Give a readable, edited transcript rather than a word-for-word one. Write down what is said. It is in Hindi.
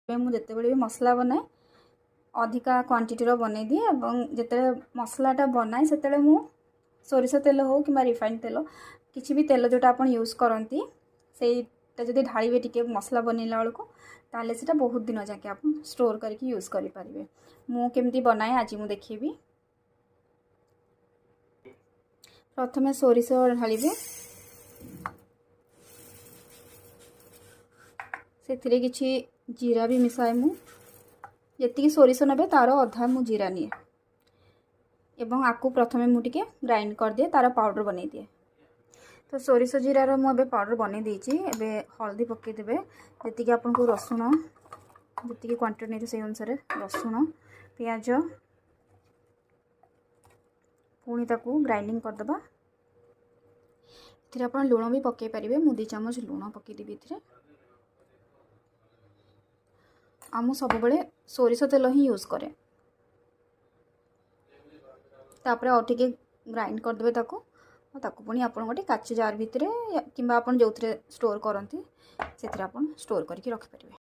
ମୁଁ ଯେତେବେଳେ ବି ମସଲା ବନାଏ ଅଧିକା କ୍ୱାଣ୍ଟିଟିର ବନେଇ ଦିଏ ଏବଂ ଯେତେବେଳେ ମସଲାଟା ବନାଏ ସେତେବେଳେ ମୁଁ ସୋରିଷ ତେଲ ହେଉ କିମ୍ବା ରିଫାଇନ୍ ତେଲ କିଛି ବି ତେଲ ଯେଉଁଟା ଆପଣ ୟୁଜ୍ କରନ୍ତି ସେଇଟା ଯଦି ଢାଳିବେ ଟିକେ ମସଲା ବନେଇଲା ବେଳକୁ ତାହେଲେ ସେଇଟା ବହୁତ ଦିନ ଯାକେ ଆପଣ ଷ୍ଟୋର୍ କରିକି ୟୁଜ୍ କରିପାରିବେ। ମୁଁ କେମିତି ବନାଏ ଆଜି ମୁଁ ଦେଖେଇବି। प्रथमे सोरिष ढालिबे से किछि जीरा भी मिसाए मु जी सोरिष ने तार अधा मु जीरा निए एवं आपको प्रथमे मुझे ग्राइंड कर दिए तार पाउडर बन दिए। तो सोरिष जीरार मुझे पाउडर बन देती हल्दी पकईदे जी आपको रसुण जी क्वांटिटी नहीं से अनुसार रसुण पियाज पुणी ताकू ग्राइंडिंग करदे आप लुण भी पकई पारे मु 2 चम्मच लुण पकईदेवी आम सब बड़े सोरिष तेल ही यूज करे तापर और टिके ग्राइंड करदे ताकू पुणी आप गोटे काच जार भितर कि आप जो स्टोर करती से स्टोर करके रखिपारे।